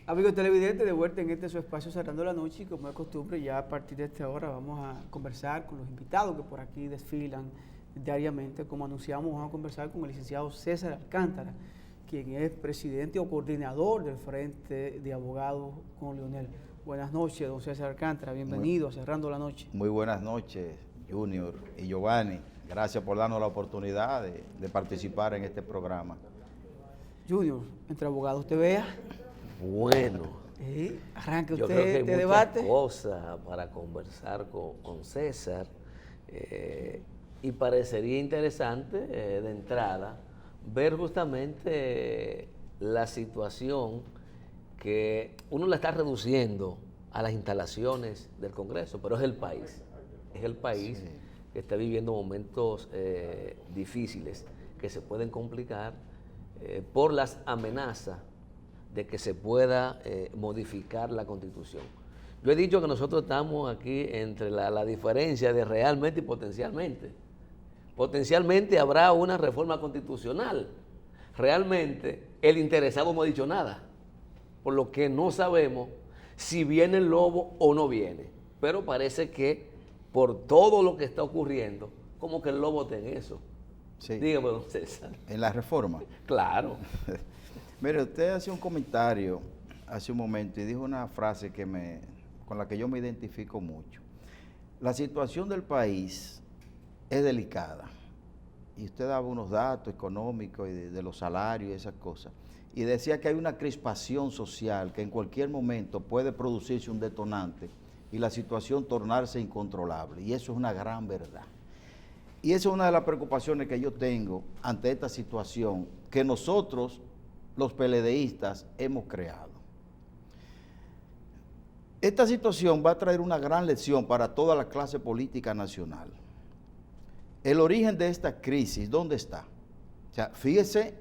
Amigos televidentes, de vuelta en este su espacio Cerrando la Noche, y como es costumbre, ya a partir de esta hora vamos a conversar con los invitados que por aquí desfilan diariamente. Como anunciamos, vamos a conversar con el licenciado César Alcántara, quien es presidente o coordinador del Frente de Abogados con Leonel. Buenas noches, don César Alcántara, bienvenido a Cerrando la Noche. Muy buenas noches, Junior y Giovanni. Gracias por darnos la oportunidad de participar en este programa. Junior, entre abogados te vea. Bueno, Arranque yo usted creo que hay este muchas debate. cosas para conversar con César y parecería interesante de entrada ver justamente la situación que uno la está reduciendo a las instalaciones del Congreso, pero es el país sí, que está viviendo momentos difíciles que se pueden complicar por las amenazas de que se pueda modificar la Constitución. Yo he dicho que nosotros estamos aquí entre la diferencia de realmente y potencialmente. Potencialmente habrá una reforma constitucional. Realmente el interesado no ha dicho nada, por lo que no sabemos si viene el lobo o no viene. Pero parece que por todo lo que está ocurriendo, como que el lobo está en eso. Sí. Dígame, don César. En la reforma. Claro. Mire, usted hacía un comentario hace un momento y dijo una frase con la que yo me identifico mucho. La situación del país es delicada. Y usted daba unos datos económicos y de los salarios y esas cosas. Y decía que hay una crispación social que en cualquier momento puede producirse un detonante y la situación tornarse incontrolable. Y eso es una gran verdad. Y esa es una de las preocupaciones que yo tengo ante esta situación que nosotros, los PLDistas, hemos creado. Esta situación va a traer una gran lección para toda la clase política nacional. El origen de esta crisis, ¿dónde está? O sea, fíjese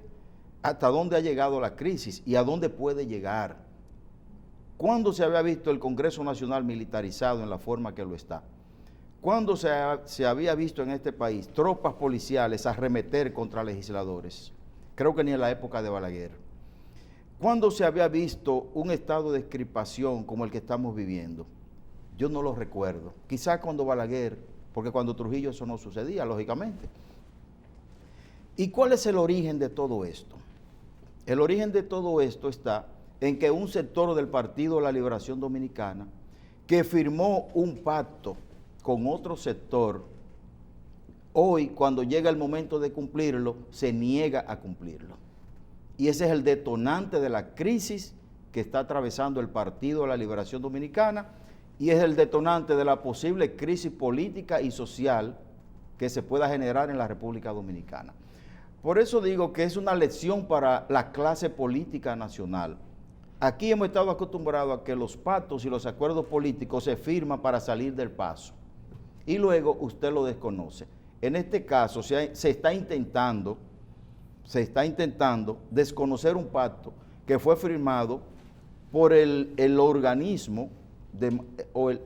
hasta dónde ha llegado la crisis y a dónde puede llegar. ¿Cuándo se había visto el Congreso Nacional militarizado en la forma que lo está? ¿Cuándo se había visto en este país tropas policiales arremeter contra legisladores? Creo que ni en la época de Balaguer. ¿Cuándo se había visto un estado de crispación como el que estamos viviendo? Yo no lo recuerdo. Quizás cuando Balaguer, porque cuando Trujillo eso no sucedía, lógicamente. ¿Y cuál es el origen de todo esto? El origen de todo esto está en que un sector del Partido de la Liberación Dominicana, que firmó un pacto con otro sector, hoy cuando llega el momento de cumplirlo, se niega a cumplirlo. Y ese es el detonante de la crisis que está atravesando el Partido de la Liberación Dominicana y es el detonante de la posible crisis política y social que se pueda generar en la República Dominicana. Por eso digo que es una lección para la clase política nacional. Aquí hemos estado acostumbrados a que los pactos y los acuerdos políticos se firman para salir del paso y luego usted lo desconoce. En este caso se está intentando desconocer un pacto que fue firmado por el organismo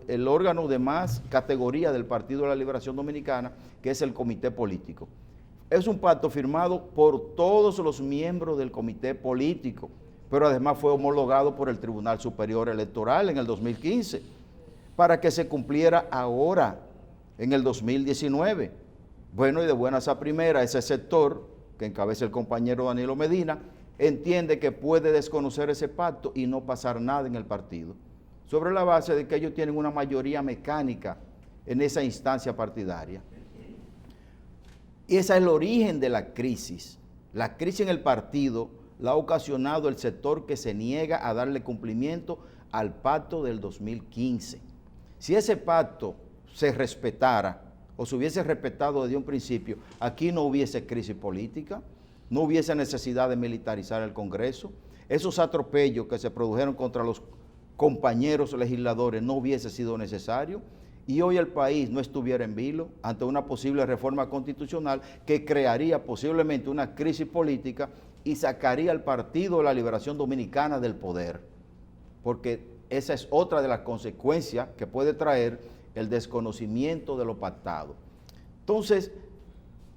el órgano de más categoría del Partido de la Liberación Dominicana, que es el Comité Político. Es un pacto firmado por todos los miembros del Comité Político, pero además fue homologado por el Tribunal Superior Electoral en el 2015, para que se cumpliera ahora, en el 2019. Bueno, y de buenas a primeras, ese sector que encabeza el compañero Danilo Medina, entiende que puede desconocer ese pacto y no pasar nada en el partido, sobre la base de que ellos tienen una mayoría mecánica en esa instancia partidaria. Y ese es el origen de la crisis. La crisis en el partido la ha ocasionado el sector que se niega a darle cumplimiento al pacto del 2015. Si ese pacto se respetara, o se hubiese respetado desde un principio, aquí no hubiese crisis política, no hubiese necesidad de militarizar el Congreso, esos atropellos que se produjeron contra los compañeros legisladores no hubiese sido necesario y hoy el país no estuviera en vilo ante una posible reforma constitucional que crearía posiblemente una crisis política y sacaría al Partido de la Liberación Dominicana del poder, porque esa es otra de las consecuencias que puede traer el desconocimiento de lo pactado. Entonces,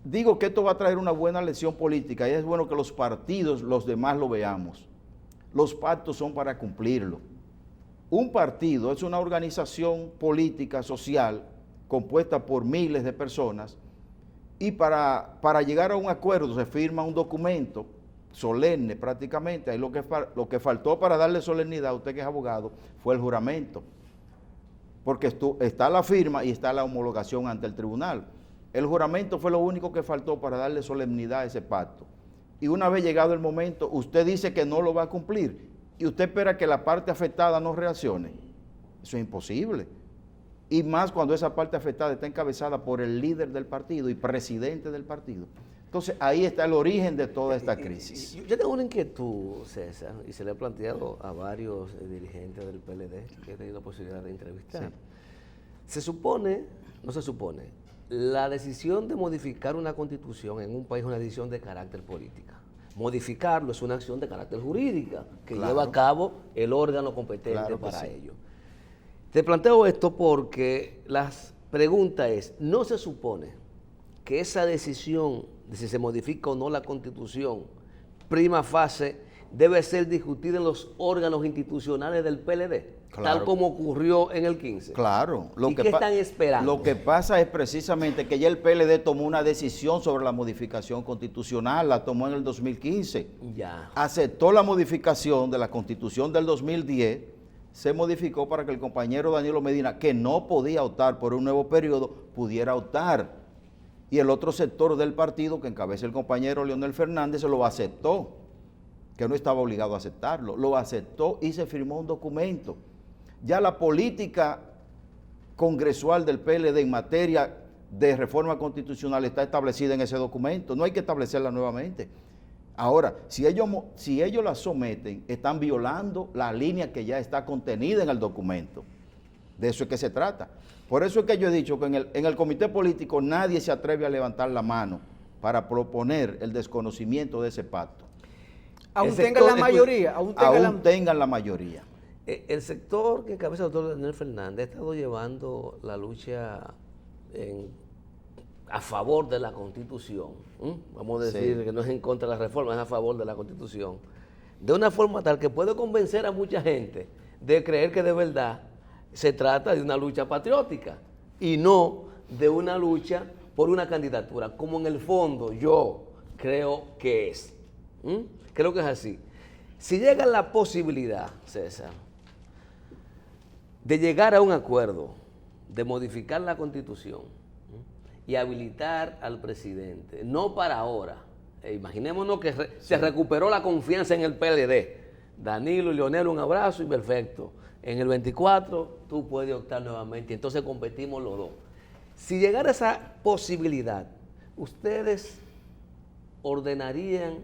digo que esto va a traer una buena lección política y es bueno que los partidos, los demás lo veamos. los pactos son para cumplirlo. Un partido es una organización política, social, compuesta por miles de personas, y para llegar a un acuerdo se firma un documento solemne prácticamente. Ahí lo que faltó para darle solemnidad a usted que es abogado fue el juramento, porque está la firma y está la homologación ante el tribunal. El juramento fue lo único que faltó para darle solemnidad a ese pacto. Y una vez llegado el momento, usted dice que no lo va a cumplir y usted espera que la parte afectada no reaccione. Eso es imposible. Y más cuando esa parte afectada está encabezada por el líder del partido y presidente del partido. Entonces ahí está el origen de toda esta crisis. Yo tengo una inquietud, César, y se le he planteado a varios dirigentes del PLD que he tenido la posibilidad de entrevistar. Sí. Se supone, no se supone, la decisión de modificar una constitución en un país es una decisión de carácter política. Modificarlo es una acción de carácter jurídica que Claro. lleva a cabo el órgano competente Claro que para sí. ello. Te planteo esto porque la pregunta es, ¿no se supone que esa decisión de si se modifica o no la Constitución, prima facie, debe ser discutida en los órganos institucionales del PLD? Claro. Tal como ocurrió en el 15. Claro. ¿Y qué están esperando? Lo que pasa es precisamente que ya el PLD tomó una decisión sobre la modificación constitucional, la tomó en el 2015. Ya. Aceptó la modificación de la Constitución del 2010, se modificó para que el compañero Danilo Medina, que no podía optar por un nuevo periodo, pudiera optar. Y el otro sector del partido, que encabeza el compañero Leonel Fernández, lo aceptó, que no estaba obligado a aceptarlo, lo aceptó y se firmó un documento. Ya la política congresual del PLD en materia de reforma constitucional está establecida en ese documento, no hay que establecerla nuevamente. Ahora, si ellos la someten, están violando la línea que ya está contenida en el documento. De eso es que se trata. Por eso es que yo he dicho que en el comité político nadie se atreve a levantar la mano para proponer el desconocimiento de ese pacto. Aún tengan la mayoría. Aún tengan la mayoría. El sector que encabeza el doctor Leonel Fernández ha estado llevando la lucha a favor de la Constitución, vamos a decir que no es en contra de la reforma, es a favor de la Constitución, de una forma tal que puede convencer a mucha gente de creer que de verdad se trata de una lucha patriótica y no de una lucha por una candidatura, como en el fondo yo creo que es. Creo que es así. Si llega la posibilidad, César, de llegar a un acuerdo, de modificar la Constitución y habilitar al presidente, no para ahora, imaginémonos que se recuperó la confianza en el PLD, Danilo y Leonel, un abrazo y perfecto, en el 24 tú puedes optar nuevamente, entonces competimos los dos. Si llegara esa posibilidad, ¿ustedes ordenarían,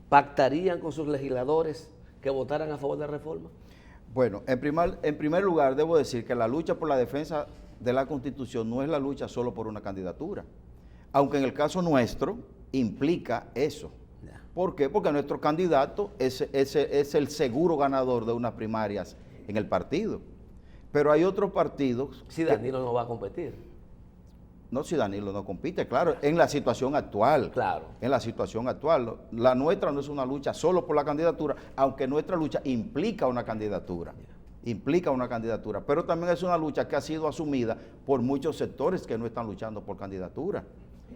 pactarían con sus legisladores que votaran a favor de la reforma? Bueno, en primer lugar debo decir que la lucha por la defensa de la Constitución no es la lucha solo por una candidatura, aunque en el caso nuestro implica eso. Ya. ¿Por qué? Porque nuestro candidato es el seguro ganador de unas primarias en el partido. Pero hay otros partidos... Si Danilo no va a competir. No, si Danilo no compite, claro, en la situación actual. Claro. En la situación actual. La nuestra no es una lucha solo por la candidatura, aunque nuestra lucha implica una candidatura. Implica una candidatura, pero también es una lucha que ha sido asumida por muchos sectores que no están luchando por candidatura.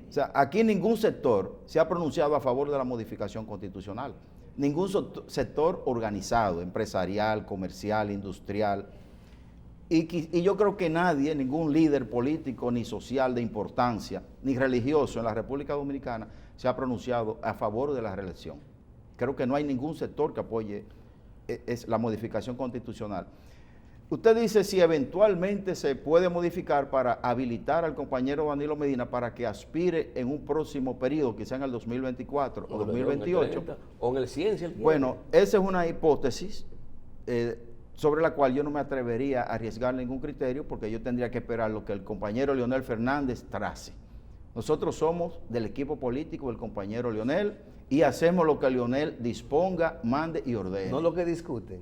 O sea, aquí ningún sector se ha pronunciado a favor de la modificación constitucional. Ningún sector organizado, empresarial, comercial, industrial. Y yo creo que nadie, ningún líder político ni social de importancia, ni religioso en la República Dominicana se ha pronunciado a favor de la reelección. Creo que no hay ningún sector que apoye la modificación constitucional. Usted dice si eventualmente se puede modificar para habilitar al compañero Danilo Medina para que aspire en un próximo periodo, quizá en el 2024 o 2028. O en el 100, si él quiere. Bueno, esa es una hipótesis sobre la cual yo no me atrevería a arriesgar ningún criterio porque yo tendría que esperar lo que el compañero Leonel Fernández trace. Nosotros somos del equipo político del compañero Leonel y hacemos lo que Leonel disponga, mande y ordene. No lo que discuten.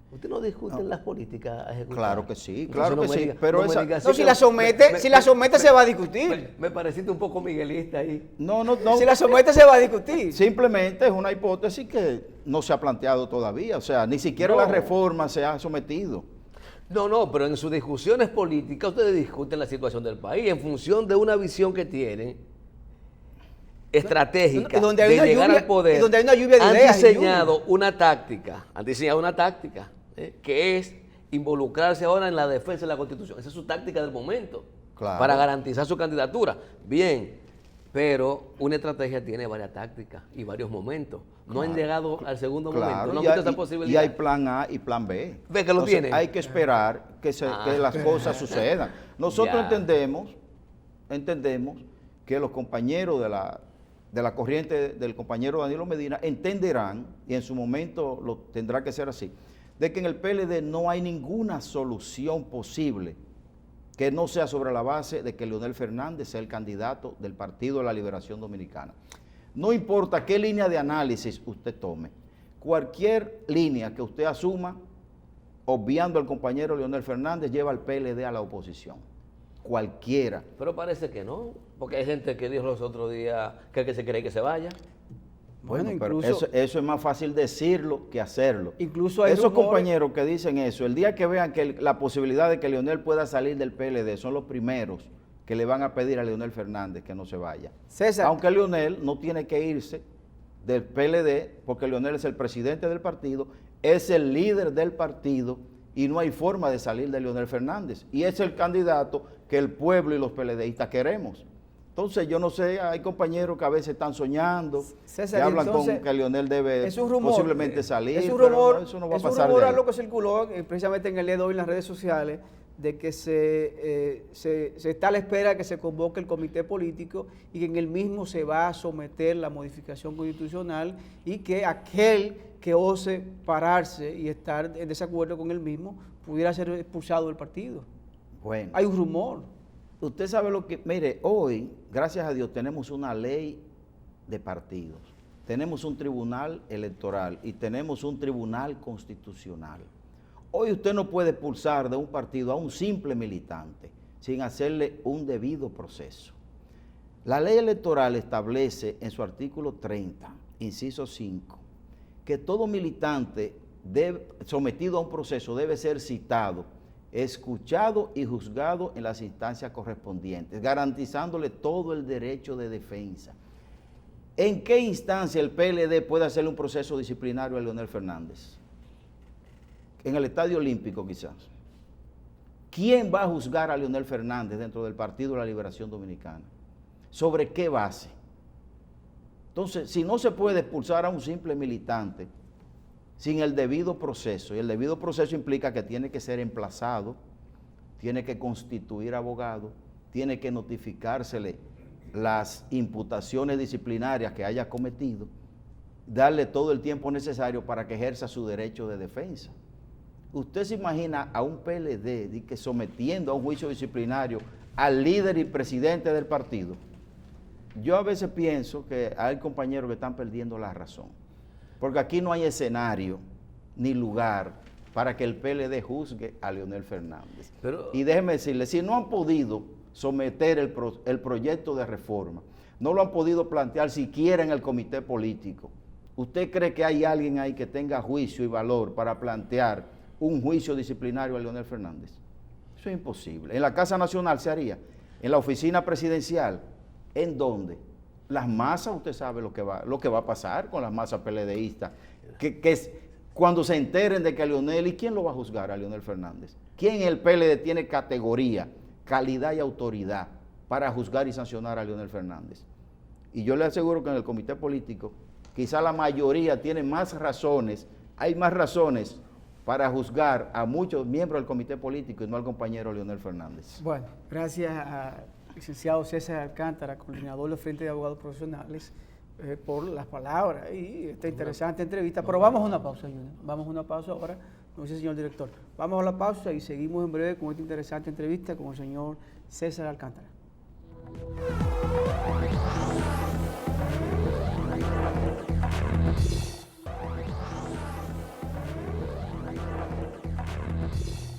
Usted no discute las políticas ejecutadas. Claro que sí, Entonces, claro que sí, pero esa... No, si la somete se va a discutir. Me pareciste un poco miguelista ahí. No. Si la somete se va a discutir. Simplemente es una hipótesis que no se ha planteado todavía, o sea, ni siquiera la reforma se ha sometido. No, pero en sus discusiones políticas ustedes discuten la situación del país en función de una visión que tienen estratégica donde hay de una llegar lluvia, al poder. y donde hay una lluvia de han ideas. diseñado una táctica, que es involucrarse ahora en la defensa de la Constitución. Esa es su táctica del momento, Claro. para garantizar su candidatura. Bien, pero una estrategia tiene varias tácticas y varios momentos. No han llegado al segundo momento, no han visto esa posibilidad. Y hay plan A y plan B. ¿Ve que lo Entonces, tienen? hay que esperar que las cosas sucedan. Nosotros Ya. entendemos que los compañeros de la corriente del compañero Danilo Medina entenderán, y en su momento lo tendrá que ser así, de que en el PLD no hay ninguna solución posible que no sea sobre la base de que Leonel Fernández sea el candidato del Partido de la Liberación Dominicana. No importa qué línea de análisis usted tome, cualquier línea que usted asuma, obviando al compañero Leonel Fernández, lleva al PLD a la oposición. Cualquiera. Pero parece que no, porque hay gente que dijo los otros días que se cree que se vaya. Bueno, incluso, pero eso es más fácil decirlo que hacerlo. Incluso hay esos rumores, compañeros que dicen eso, el día que vean que la posibilidad de que Leonel pueda salir del PLD, son los primeros que le van a pedir a Leonel Fernández que no se vaya. César. Aunque Leonel no tiene que irse del PLD, porque Leonel es el presidente del partido, es el líder del partido y no hay forma de salir de Leonel Fernández. Y es el candidato que el pueblo y los PLDistas queremos. Entonces, yo no sé, hay compañeros que a veces están soñando, César, que hablan entonces, con que Leonel debe es un rumor, posiblemente salir, es un pero rumor, no, eso no va a es un pasar rumor de ahí. algo que circuló precisamente en el día de hoy en las redes sociales, de que se está a la espera de que se convoque el comité político y que en el mismo se va a someter la modificación constitucional y que aquel que ose pararse y estar en desacuerdo con el mismo pudiera ser expulsado del partido. Bueno, Hay un rumor. usted sabe lo que, mire, hoy, gracias a Dios, tenemos una ley de partidos, tenemos un tribunal electoral y tenemos un tribunal constitucional. Hoy usted no puede expulsar de un partido a un simple militante sin hacerle un debido proceso. La ley electoral establece en su artículo 30, inciso 5, que todo militante sometido a un proceso debe ser citado, escuchado y juzgado en las instancias correspondientes, garantizándole todo el derecho de defensa. ¿En qué instancia el PLD puede hacerle un proceso disciplinario a Leonel Fernández? En el Estadio Olímpico quizás. ¿Quién va a juzgar a Leonel Fernández dentro del Partido de la Liberación Dominicana? ¿Sobre qué base? Entonces, si no se puede expulsar a un simple militante sin el debido proceso, y el debido proceso implica que tiene que ser emplazado, tiene que constituir abogado, tiene que notificársele las imputaciones disciplinarias que haya cometido, darle todo el tiempo necesario para que ejerza su derecho de defensa. ¿Usted se imagina a un PLD que sometiendo a un juicio disciplinario al líder y presidente del partido? Yo a veces pienso que hay compañeros que están perdiendo la razón, porque aquí no hay escenario ni lugar para que el PLD juzgue a Leonel Fernández. Y déjeme decirle, si no han podido someter el proyecto de reforma, no lo han podido plantear siquiera en el comité político, ¿usted cree que hay alguien ahí que tenga juicio y valor para plantear un juicio disciplinario a Leonel Fernández? Eso es imposible. En la Casa Nacional se haría, en la oficina presidencial, ¿en dónde? Las masas, usted sabe lo que va a pasar con las masas PLDistas, cuando se enteren de que a Leonel, ¿y quién lo va a juzgar a Leonel Fernández? ¿Quién en el PLD tiene categoría, calidad y autoridad para juzgar y sancionar a Leonel Fernández? Y yo le aseguro que en el comité político, quizá la mayoría tiene más razones, hay más razones para juzgar a muchos miembros del comité político y no al compañero Leonel Fernández. Bueno, gracias al licenciado César Alcántara, coordinador del Frente de Abogados Profesionales, por las palabras y esta interesante entrevista. Pero vamos a una pausa, Junior. Vamos a una pausa ahora, como dice el señor director. Vamos a la pausa y seguimos en breve con esta interesante entrevista con el señor César Alcántara.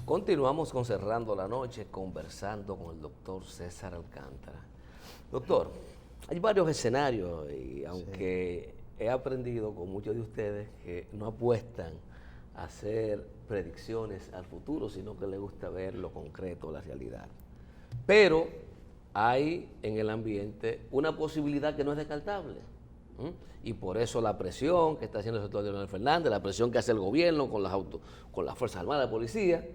Continuamos con Cerrando la Noche, conversando con el doctor César Alcántara. Doctor, hay varios escenarios y aunque he aprendido con muchos de ustedes que no apuestan a hacer predicciones al futuro, sino que les gusta ver lo concreto, la realidad. Pero hay en el ambiente una posibilidad que no es descartable. Y por eso la presión que está haciendo el sector de Leonel Fernández, la presión que hace el gobierno con las Fuerzas Armadas, la policía,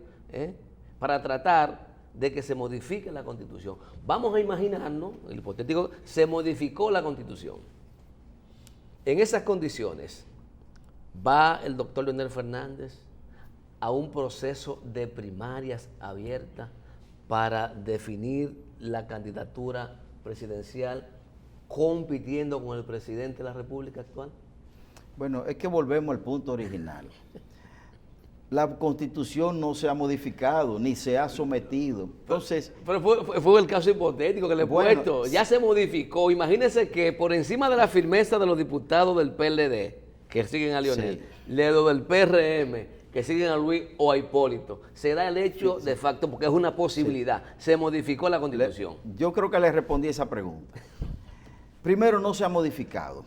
para tratar de que se modifique la Constitución. Vamos a imaginarnos, el hipotético, se modificó la Constitución. En esas condiciones, ¿va el doctor Leonel Fernández a un proceso de primarias abiertas para definir la candidatura presidencial compitiendo con el presidente de la República actual? Bueno, es que volvemos al punto original. La Constitución no se ha modificado ni se ha sometido. Entonces, pero fue el caso hipotético que le he puesto. Ya se modificó. Imagínense que por encima de la firmeza de los diputados del PLD, que siguen a Leonel, de lo del PRM, que siguen a Luis o a Hipólito, se da el hecho de facto, porque es una posibilidad. Se modificó la Constitución. Yo creo que le respondí esa pregunta. Primero, no se ha modificado,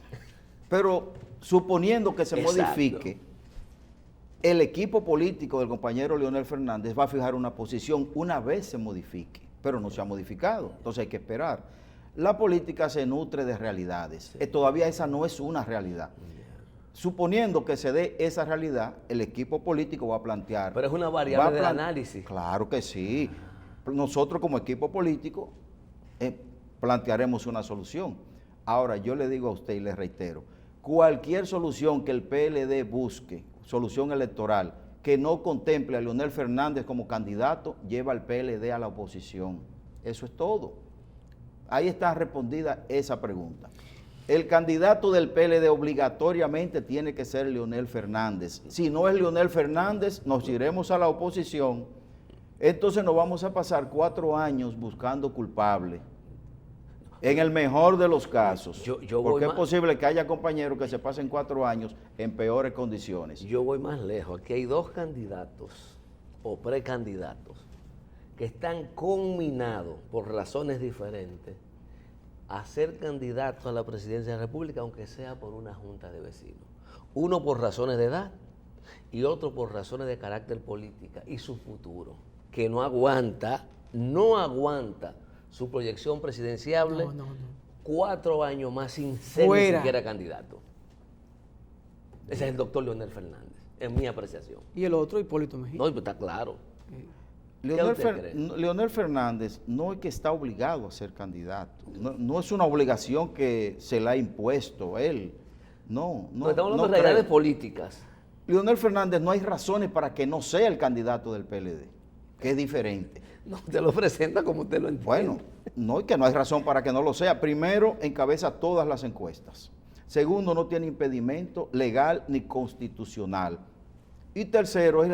pero suponiendo que se modifique, el equipo político del compañero Leonel Fernández va a fijar una posición una vez se modifique, pero no se ha modificado, entonces hay que esperar. La política se nutre de realidades, todavía esa no es una realidad. Suponiendo que se dé esa realidad, el equipo político va a plantear. Pero es una variable de análisis. Claro que sí. Nosotros como equipo político plantearemos una solución. Ahora, yo le digo a usted y le reitero, cualquier solución que el PLD busque, solución electoral, que no contemple a Leonel Fernández como candidato, lleva al PLD a la oposición. Eso es todo. Ahí está respondida esa pregunta. El candidato del PLD obligatoriamente tiene que ser Leonel Fernández. Si no es Leonel Fernández, nos iremos a la oposición. Entonces nos vamos a pasar 4 años buscando culpables. En el mejor de los casos. Porque es posible que haya compañeros que se pasen 4 años en peores condiciones. Yo voy más lejos. Aquí hay 2 candidatos o precandidatos que están conminados por razones diferentes a ser candidatos a la presidencia de la República, aunque sea por una junta de vecinos. Uno por razones de edad y otro por razones de carácter política y su futuro, que no aguanta su proyección presidenciable 4 años más sin ser ni siquiera candidato. Ese es el doctor Leonel Fernández, en mi apreciación. ¿Y el otro, Hipólito Mejía? No, pues está claro. Leonel Fernández no es que está obligado a ser candidato. No es una obligación que se le ha impuesto a él. No estamos hablando de realidades políticas. Leonel Fernández, no hay razones para que no sea el candidato del PLD, que es diferente. No, usted lo presenta como usted lo entiende. Bueno, no hay razón para que no lo sea. Primero, encabeza todas las encuestas. Segundo, no tiene impedimento legal ni constitucional. Y tercero,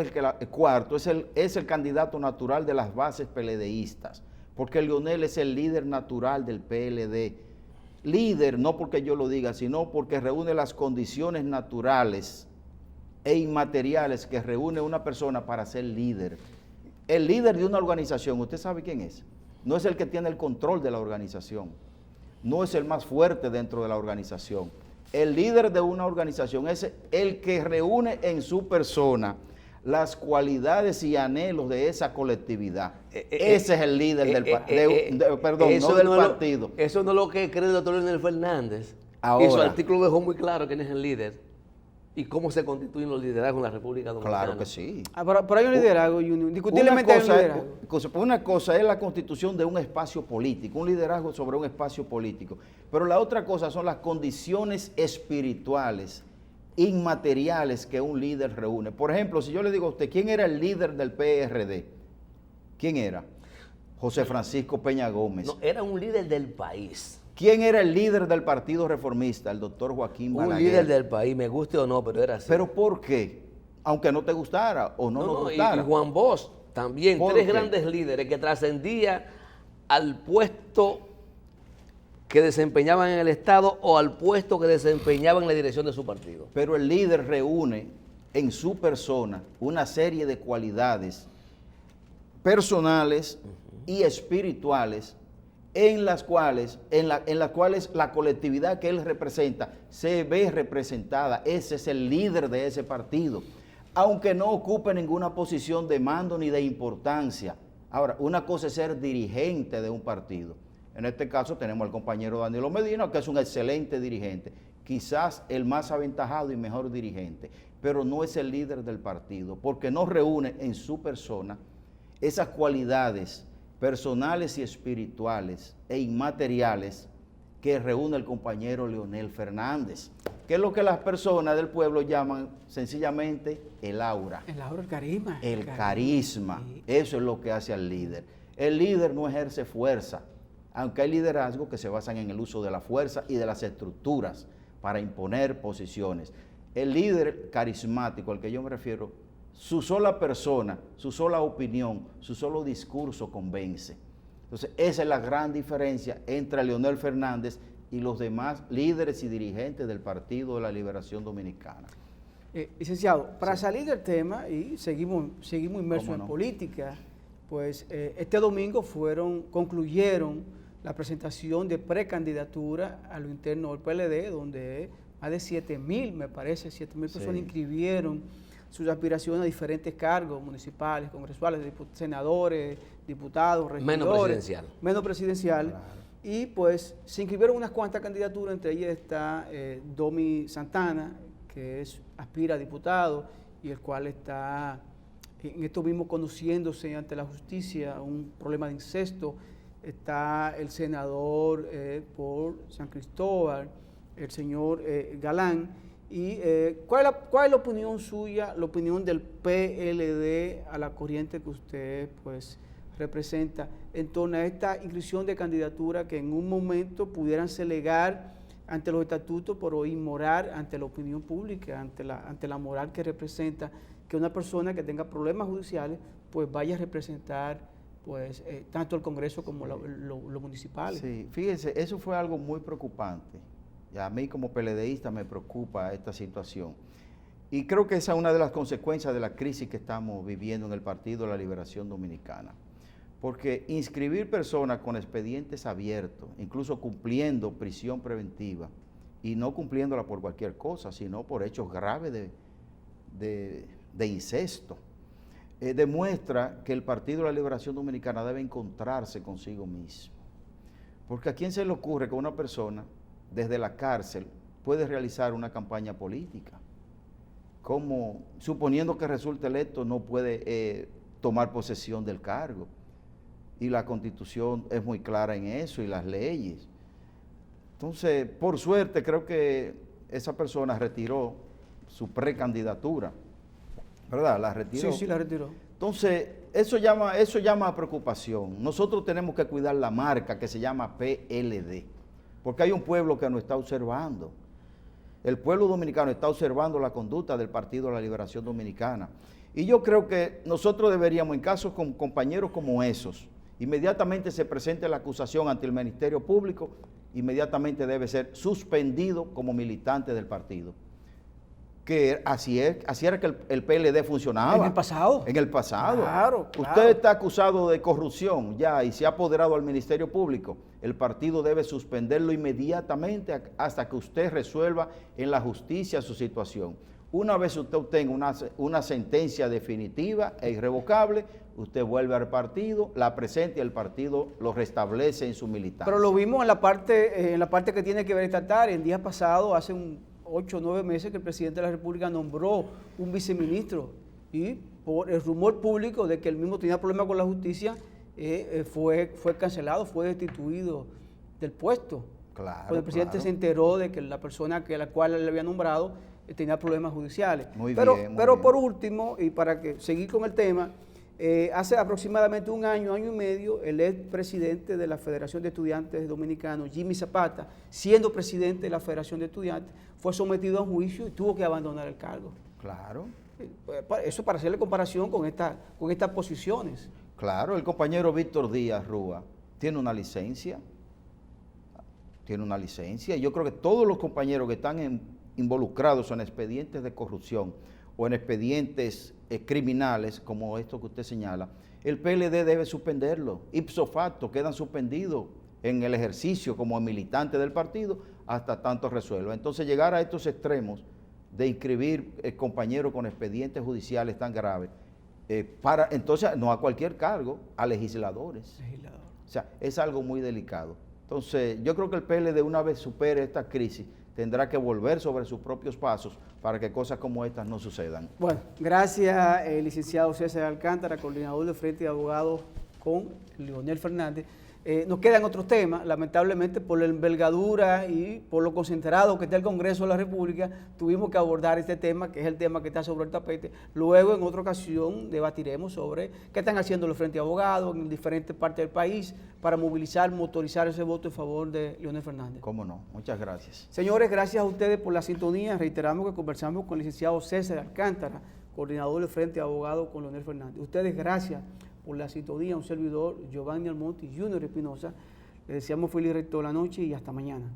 cuarto, es el candidato natural de las bases PLDistas, porque Leonel es el líder natural del PLD. Líder, no porque yo lo diga, sino porque reúne las condiciones naturales e inmateriales que reúne una persona para ser líder. El líder de una organización, ¿usted sabe quién es? No es el que tiene el control de la organización, no es el más fuerte dentro de la organización. El líder de una organización es el que reúne en su persona las cualidades y anhelos de esa colectividad. Ese es el líder del partido. Eso no es lo que cree el doctor Leonel Fernández. Ahora, y su artículo dejó muy claro quién es el líder y cómo se constituyen los liderazgos en la República Dominicana. Claro que sí. Pero hay un liderazgo y indiscutiblemente hay un liderazgo. Una cosa es la constitución de un espacio político, un liderazgo sobre un espacio político, pero la otra cosa son las condiciones espirituales, inmateriales que un líder reúne. Por ejemplo, si yo le digo a usted, ¿quién era el líder del PRD? ¿Quién era? José Francisco Peña Gómez. No, era un líder del país. ¿Quién era el líder del Partido Reformista? El doctor Joaquín Balaguer. Un líder del país, me guste o no, pero era así. ¿Pero por qué? Aunque no te gustara o no nos gustara. Y Juan Bosch también, 3 grandes líderes que trascendían al puesto que desempeñaban en el Estado o al puesto que desempeñaban en la dirección de su partido. Pero el líder reúne en su persona una serie de cualidades personales y espirituales en las cuales la colectividad que él representa se ve representada. Ese es el líder de ese partido, aunque no ocupe ninguna posición de mando ni de importancia. Ahora, una cosa es ser dirigente de un partido. En este caso tenemos al compañero Danilo Medina, que es un excelente dirigente, quizás el más aventajado y mejor dirigente, pero no es el líder del partido, porque no reúne en su persona esas cualidades personales y espirituales e inmateriales que reúne el compañero Leonel Fernández, que es lo que las personas del pueblo llaman sencillamente el aura. El aura, el carisma. El carisma. Sí. Eso es lo que hace al líder. El líder no ejerce fuerza, aunque hay liderazgos que se basan en el uso de la fuerza y de las estructuras para imponer posiciones. El líder carismático al que yo me refiero, su sola persona, su sola opinión, su solo discurso convence. Entonces, esa es la gran diferencia entre Leonel Fernández y los demás líderes y dirigentes del Partido de la Liberación Dominicana. Licenciado, para salir del tema, y seguimos inmersos ¿Cómo no? en política, pues este domingo concluyeron la presentación de precandidatura a lo interno del PLD, donde más de 7,000, me parece, 7,000 personas inscribieron sus aspiraciones a diferentes cargos municipales, congresuales, senadores, diputados, regidores. Menos presidencial. Menos presidencial. Claro. Y pues se inscribieron unas cuantas candidaturas, entre ellas está Domi Santana, que aspira a diputado y el cual está en esto mismo conociéndose ante la justicia un problema de incesto. Está el senador por San Cristóbal, el señor Galán. ¿Y cuál es la opinión suya, la opinión del PLD a la corriente que usted pues representa en torno a esta inscripción de candidatura que en un momento pudieran legar ante los estatutos, pero inmoral ante la opinión pública, ante la moral que representa que una persona que tenga problemas judiciales pues vaya a representar pues tanto el Congreso como los municipales? Sí, fíjense, eso fue algo muy preocupante. Y a mí como PLDista me preocupa esta situación. Y creo que esa es una de las consecuencias de la crisis que estamos viviendo en el Partido de la Liberación Dominicana. Porque inscribir personas con expedientes abiertos, incluso cumpliendo prisión preventiva, y no cumpliéndola por cualquier cosa, sino por hechos graves de incesto, demuestra que el Partido de la Liberación Dominicana debe encontrarse consigo mismo. Porque ¿a quién se le ocurre que una persona desde la cárcel puede realizar una campaña política? Como, suponiendo que resulte electo, no puede tomar posesión del cargo. Y la Constitución es muy clara en eso y las leyes. Entonces, por suerte, creo que esa persona retiró su precandidatura, ¿verdad? La retiró. Sí, la retiró. Entonces, eso llama a preocupación. Nosotros tenemos que cuidar la marca que se llama PLD, porque hay un pueblo que nos está observando. El pueblo dominicano está observando la conducta del Partido de la Liberación Dominicana. Y yo creo que nosotros deberíamos, en casos con compañeros como esos, inmediatamente se presente la acusación ante el Ministerio Público, inmediatamente debe ser suspendido como militante del partido. Que así era que el PLD funcionaba. ¿En el pasado? En el pasado. Claro. Usted está acusado de corrupción ya y se ha apoderado al Ministerio Público. El partido debe suspenderlo inmediatamente hasta que usted resuelva en la justicia su situación. Una vez usted obtenga una sentencia definitiva e irrevocable, usted vuelve al partido, la presenta y el partido lo restablece en su militancia. Pero lo vimos en la parte que tiene que ver estatal. El día pasado, hace 8 o 9 meses, que el presidente de la República nombró un viceministro y por el rumor público de que él mismo tenía problemas con la justicia, fue cancelado, fue destituido del puesto. Claro, Cuando el presidente se enteró de que la persona a la cual él le había nombrado tenía problemas judiciales. Pero por último, y para seguir con el tema, hace aproximadamente un año y medio, el expresidente de la Federación de Estudiantes Dominicanos, Jimmy Zapata, siendo presidente de la Federación de Estudiantes, fue sometido a un juicio y tuvo que abandonar el cargo. Claro. Eso para hacerle comparación con estas posiciones. Claro, el compañero Víctor Díaz Rúa tiene una licencia. Tiene una licencia. Y yo creo que todos los compañeros que están involucrados en expedientes de corrupción o en expedientes criminales, como esto que usted señala, el PLD debe suspenderlo. Ipso facto, quedan suspendidos en el ejercicio como militante del partido hasta tanto resuelva. Entonces, llegar a estos extremos de inscribir compañeros con expedientes judiciales tan graves, entonces, no a cualquier cargo, a legisladores. O sea, es algo muy delicado. Entonces, yo creo que el PLD, una vez supere esta crisis, tendrá que volver sobre sus propios pasos para que cosas como estas no sucedan. Bueno, gracias, licenciado César Alcántara, coordinador del Frente de Abogados con Leonel Fernández. Nos quedan otros temas, lamentablemente por la envergadura y por lo concentrado que está el Congreso de la República, tuvimos que abordar este tema, que es el tema que está sobre el tapete. Luego, en otra ocasión, debatiremos sobre qué están haciendo los Frentes de Abogados en diferentes partes del país para motorizar ese voto en favor de Leonel Fernández. ¿Cómo no? Muchas gracias. Señores, gracias a ustedes por la sintonía. Reiteramos que conversamos con el licenciado César Alcántara, coordinador del Frente de Abogados con Leonel Fernández. Ustedes, gracias por la sintonía, un servidor, Giovanni Almonte y Junior Espinosa. Les deseamos feliz resto de la noche y hasta mañana.